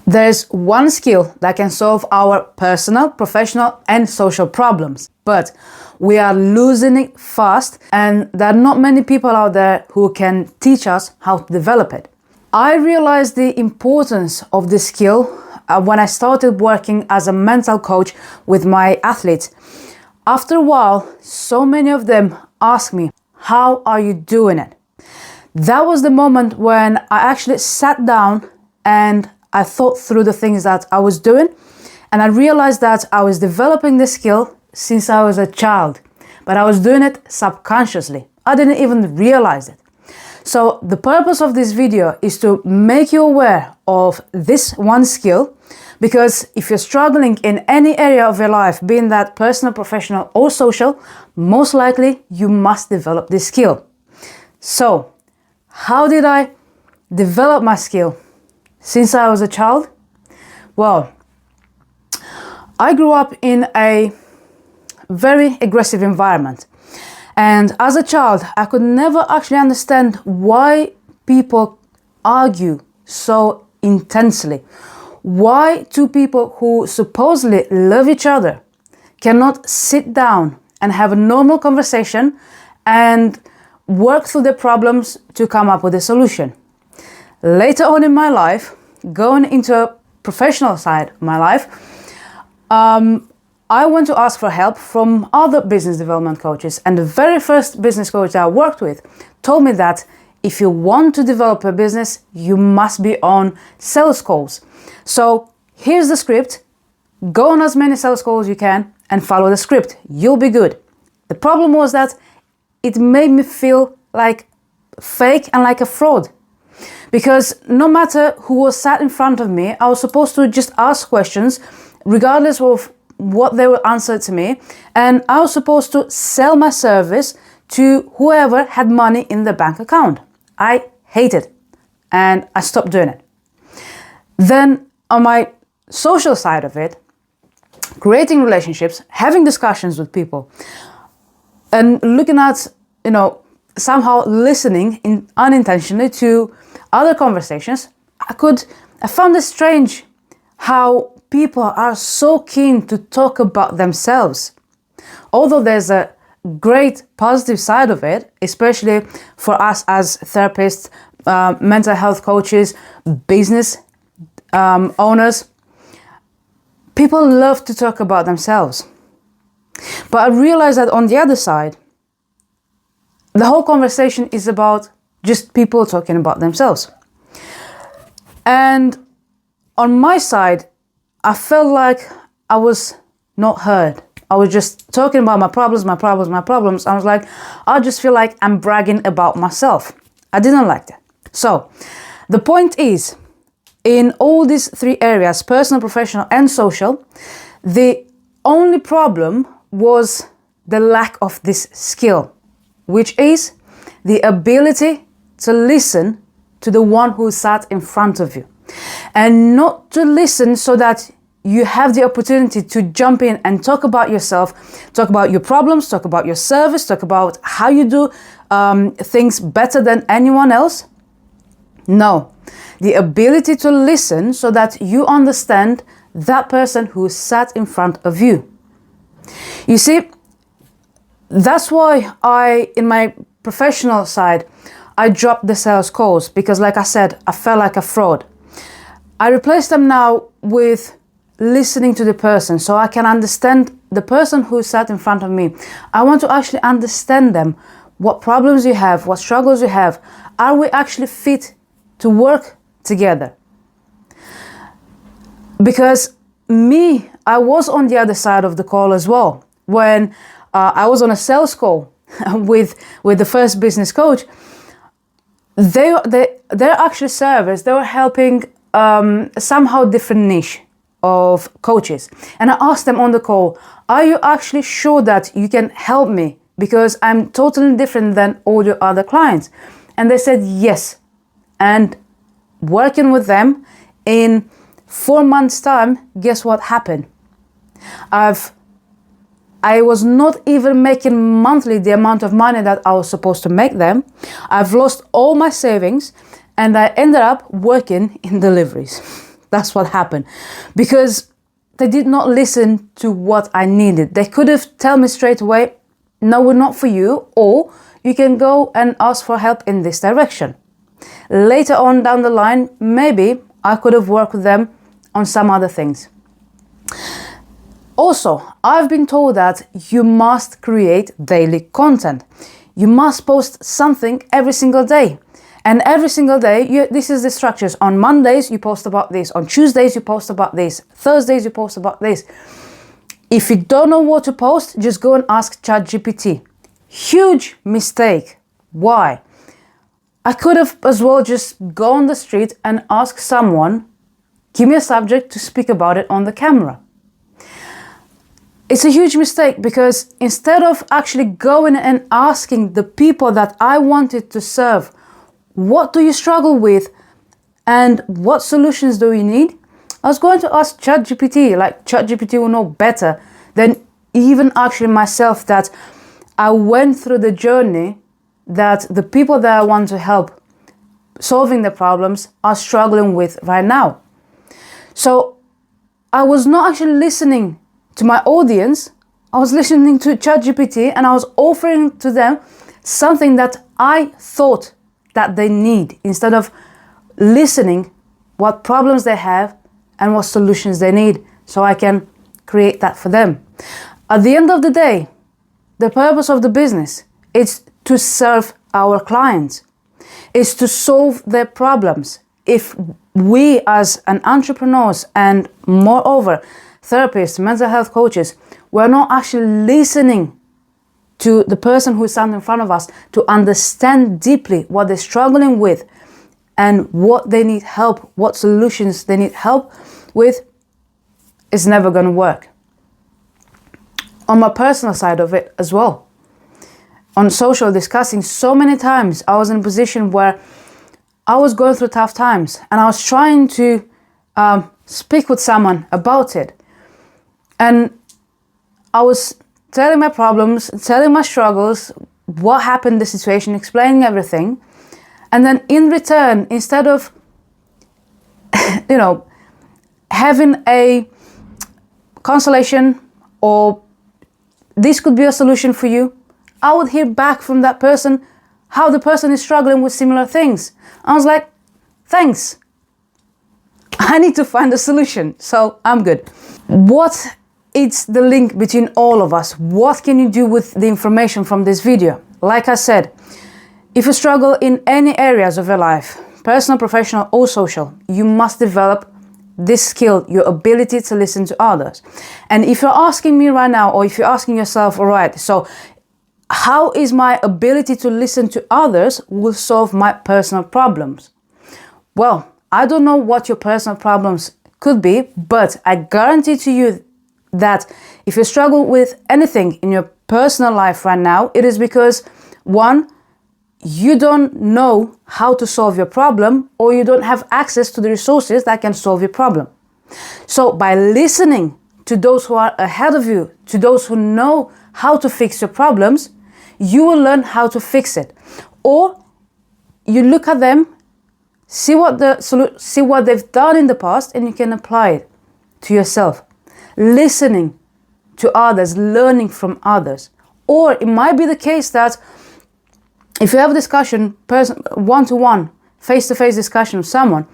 There's one skill that can solve our personal, professional, and social problems, but we are losing it fast, and there are not many people out there who can teach us how to develop it. I realized the importance of this skill when I started working as a mental coach with my athletes. After a while, so many of them asked me, "How are you doing it?" That was the moment when I actually sat down and I thought through the things that I was doing, and I realized that I was developing this skill since I was a child, but I was doing it subconsciously. I didn't even realize it. So the purpose of this video is to make you aware of this one skill, because if you're struggling in any area of your life, being that personal, professional, or social, most likely you must develop this skill. So, how did I develop my skill since I was a child? Well, I grew up in a very aggressive environment. And as a child, I could never actually understand why people argue so intensely. Why two people who supposedly love each other cannot sit down and have a normal conversation and work through their problems to come up with a solution. Later on in my life, going into a professional side of my life, I went to ask for help from other business development coaches, and the very first business coach that I worked with told me that if you want to develop a business, you must be on sales calls. So here's the script. Go on as many sales calls you can and follow the script. You'll be good. The problem was that it made me feel like fake and like a fraud. Because no matter who was sat in front of me, I was supposed to just ask questions regardless of what they would answer to me, and I was supposed to sell my service to whoever had money in the bank account. I hate it, and I stopped doing it. Then on my social side of it, creating relationships, having discussions with people, and looking at, somehow listening unintentionally to other conversations, I found it strange how people are so keen to talk about themselves. Although there's a great positive side of it, especially for us as therapists, mental health coaches, business owners, people love to talk about themselves. But I realized that on the other side, the whole conversation is about just people talking about themselves. And on my side, I felt like I was not heard. I was just talking about my problems. I was like, I just feel like I'm bragging about myself. I didn't like that. So the point is, in all these three areas, personal, professional, and social, the only problem was the lack of this skill, which is the ability to listen to the one who sat in front of you. And not to listen so that you have the opportunity to jump in and talk about yourself, talk about your problems, talk about your service, talk about how you do things better than anyone else. No, the ability to listen so that you understand that person who sat in front of you. You see, that's why in my professional side, I dropped the sales calls, because like I said, I felt like a fraud. I replaced them now with listening to the person so I can understand the person who sat in front of me. I want to actually understand them, what problems you have, what struggles you have. Are we actually fit to work together? Because I was on the other side of the call as well. When I was on a sales call with the first business coach, their actual service, they were helping somehow different niche of coaches. And I asked them on the call, are you actually sure that you can help me? Because I'm totally different than all your other clients. And they said yes. And working with them in 4 months' time, guess what happened? I was not even making monthly the amount of money that I was supposed to make them. I've lost all my savings, and I ended up working in deliveries. That's what happened. Because they did not listen to what I needed. They could have told me straight away, no, we're not for you, or you can go and ask for help in this direction. Later on down the line, maybe I could have worked with them on some other things. Also, I've been told that you must create daily content. You must post something every single day. And every single day, this is the structures. On Mondays, you post about this. On Tuesdays, you post about this. Thursdays, you post about this. If you don't know what to post, just go and ask ChatGPT. Huge mistake. Why? I could have as well just go on the street and ask someone, give me a subject to speak about it on the camera. It's a huge mistake because instead of actually going and asking the people that I wanted to serve, what do you struggle with and what solutions do you need? I was going to ask ChatGPT, like ChatGPT will know better than even actually myself, that I went through the journey that the people that I want to help solving the problems are struggling with right now. So I was not actually listening to my audience. I was listening to ChatGPT and I was offering to them something that I thought that they need, instead of listening what problems they have and what solutions they need, so I can create that for them. At the end of the day, the purpose of the business is to serve our clients, is to solve their problems. If we as an entrepreneurs and moreover therapists, mental health coaches, we're not actually listening to the person who is standing in front of us to understand deeply what they're struggling with and what they need help, what solutions they need help with, it's never going to work. On my personal side of it as well, on social discussing, so many times I was in a position where I was going through tough times and I was trying to speak with someone about it. And I was telling my problems, telling my struggles, what happened, the situation, explaining everything. And then in return, instead of, having a consolation or this could be a solution for you, I would hear back from that person how the person is struggling with similar things. I was like, thanks. I need to find a solution, so I'm good. What is the link between all of us? What can you do with the information from this video? Like I said, if you struggle in any areas of your life, personal, professional, or social, you must develop this skill, your ability to listen to others. And if you're asking me right now, or if you're asking yourself, all right, so how is my ability to listen to others will solve my personal problems? Well, I don't know what your personal problems could be, but I guarantee to you that if you struggle with anything in your personal life right now, it is because, one, you don't know how to solve your problem, or you don't have access to the resources that can solve your problem. So by listening to those who are ahead of you, to those who know how to fix your problems, you will learn how to fix it. Or you look at them, see what they've done in the past, and you can apply it to yourself. Listening to others, learning from others. Or it might be the case that if you have a discussion, one-to-one, face-to-face discussion with someone,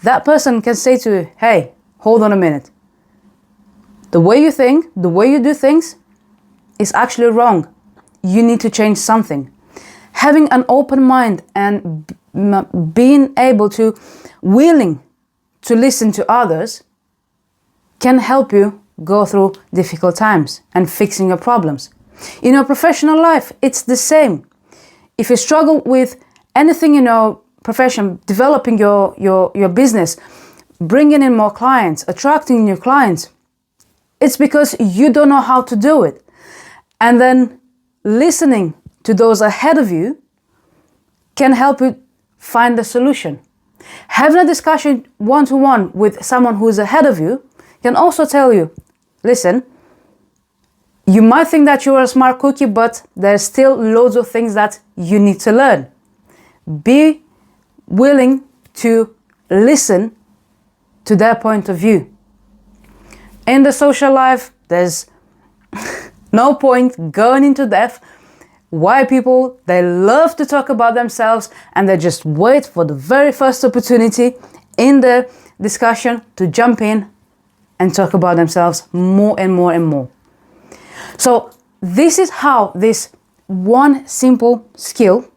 that person can say to you, hey, hold on a minute. The way you think, the way you do things is actually wrong. You need to change something. Having an open mind and being able to, willing to listen to others can help you go through difficult times and fixing your problems. In your professional life, it's the same. If you struggle with anything in your profession, developing your business, bringing in more clients, attracting new clients, it's because you don't know how to do it. And then listening to those ahead of you can help you find the solution. Having a discussion one-to-one with someone who is ahead of you can also tell you, listen, you might think that you are a smart cookie, but there's still loads of things that you need to learn. Be willing to listen to their point of view. In the social life, there's no point going into depth why people, they love to talk about themselves and they just wait for the very first opportunity in the discussion to jump in and talk about themselves more and more and more. So this is how this one simple skill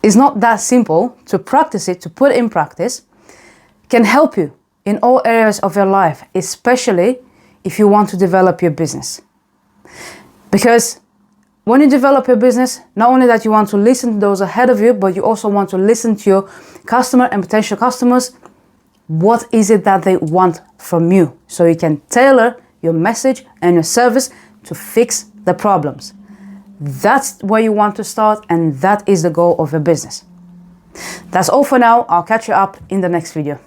is not that simple to practice it, to put in practice, can help you in all areas of your life, especially if you want to develop your business. Because when you develop your business, not only that you want to listen to those ahead of you, but you also want to listen to your customer and potential customers. What is it that they want from you? So you can tailor your message and your service to fix the problems. That's where you want to start, and that is the goal of your business. That's all for now. I'll catch you up in the next video.